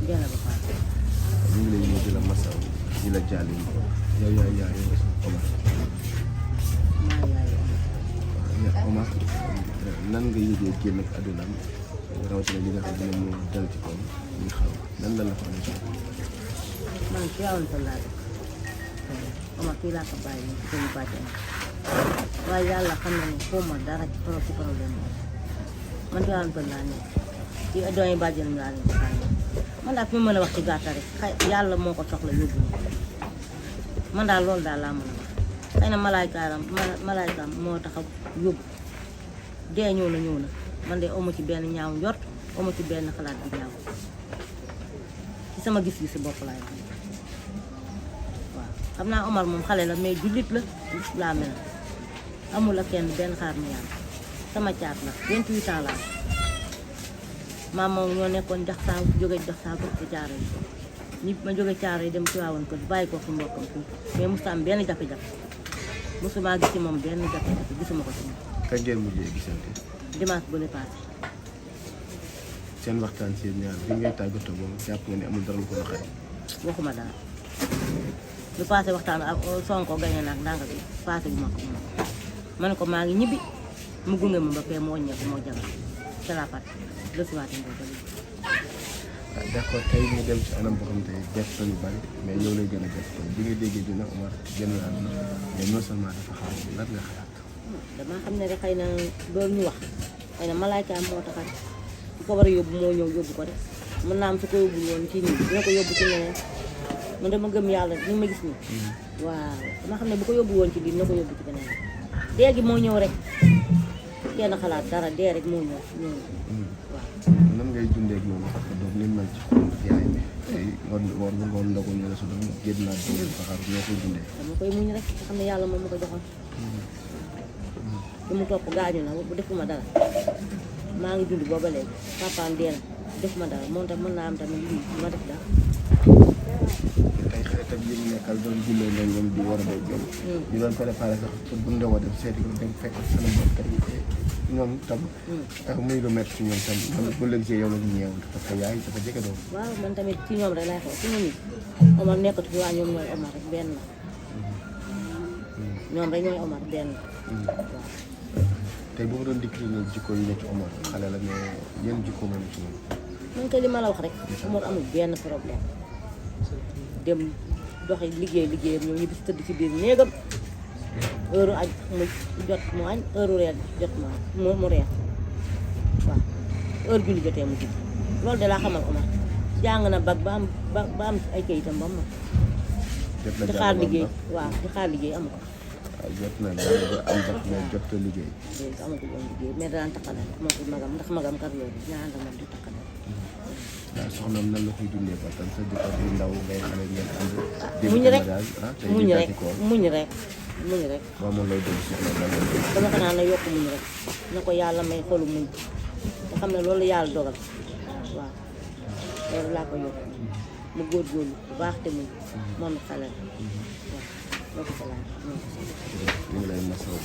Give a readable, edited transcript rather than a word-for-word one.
benn ba pare. ñu ngi lay ñëw di la masaw di la jàll yow yaay Omar. maa yaay waaw Omar nan nga yëgee génn ak àddunaam rawatina li nga xam ne moom dal ci kaw ñu xaw nan la fa amee. man ci waawoon fa laa dëkk Omar fii laa ko bàyyi ñu ci ñu bàjjen waaye yàlla xam na ne xaw ma dara ci problème man ci waawoon fa laa nekk ci doom yi bàjjen laa leen bàyyi man daal fi mu mën a wax ci gàttal rek yàlla moo ko soxla yóbbu man daal loolu daal laa mën a wax xëy na malaaykaam moo tax a yóbbu dee ñëw na man de amu ci benn ñaaw njort amu ci benn xalaat bi ñaaw ci sama gis-gis bopp laay wax waaw xam naa Omar moom xale la mais jullit la laa mel amul ak kenn benn xaar mu yàlla sama caat la 28 ans laa maam moom ñoo nekkoon jax saaw jóge jax saaw ci caaro yi ñi ma jóge caaro yi dem ci waawoon ko bàyyi ko fi mbokkam fii mais mosut am benn jafe-jafe mosuma gis ci moom benn jafe-jafe gisuma ko ci moom. kañ ngeen mujjee gisante. dimanche bu ne passé. seen waxtaan seen ñaar bi ngay tàggatoo moom jàpp nga ne amul dara lu ko waxee. waxuma dara lu passé waxtaan ak Sonko gañe naag ndànk bi passé bu ma ko moom ma ne ko maa ngi ñibbi mu gunge ma ba fee mu wàññeeku moo jagal ca la pat le siwaate ndo ba léegi. ah d'accord tey ñu dem ci anam boo xam te bett nañu bari mais yow lay gën a bett tey bi nga déggee dina Omar génn naa mais non seulement dafa xaar lan nga xalaat. damaa xam ne rek xëy na loolu ñu wax xëy na malaaykaam moo tax rek ku ko war a yóbbu moo ñëw yóbbu ko de mën naa am su ko yóbbu woon ci nii dina ko yóbbu ci leneen man dama gëm yàlla ni ma gis nii waaw dama xam ne bu ko yóbbu woon ci lii dina ko yóbbu ci leneen dee gi moo ñëw rek kenn xalaat dara dee rek moo ñëw waaw. nan ngay dundee ak moom parce que doom ni mel ci xol yaay bi tey ngoon ndogu ñu la su doon génn naa doom faxar ñoo koy dundee. dama koy muñ rek xam ne yàlla moom ma ko joxoon lu mu topp gaañu na bu defuma dara maa ngi dund booba léegi papaam dee na defuma dara moom tam mën naa am tamit lii ma def dara. tey xaritam yi mu nekkal doon jullee leen ñoom di war a doy jom ñu doon préparé sax pour bu ndawoo dem seeti ko dem fekk sana mbokkat yi ñoom tam muy lu métti ci ñoom tam man bu leen see yow la ñu ñeewul parce que yaay dafa jege doom. waaw man tamit ci ñoom rek laay xool ci ñoom it Omar nekkatu fi waa ñoom ñooy Omar rek benn la ñoom rek ñooy Omar benn la waaw. tey bu ma doon décrire jikko yi ne ci Omar xale la mais yéen jikko moom ci moom. man kay li ma la wax rek Omar amul benn problème dem doxi liggéeyam ñoom ñu bis tëdd ci biir néegam heure añ mu jot mu añ heure reer jot mu reer waaw heure julli jotee mu julli loolu de laa xamal Omar jàng na bag ba am ay kayitam ba mu jot na di xaar liggéey waaw di xaar liggéey amu ko. waaw jot na daal ba am bag mais jot na liggéey. léegi amatul woon liggéey mais daan taxale moom ci magam ndax magam kar yooyu ñaan la moom di taxale. waaw soxnaam nan la koy dundee ba tam sa jëkkër bu ndaw ngay xale ngeen ànd. muñ rek muñ rek. waaw moom lay dégg soxnaam lan la dégg. dama ko naan na yokk muñ rek na ko yàlla may xolu muñ te xam ne loolu yàlla dogal waaw loolu laa ko yokk mu góorgóorlu bu baax te muñ moom xale la waaw loolu ko laaj. ñu ngi lay masawu.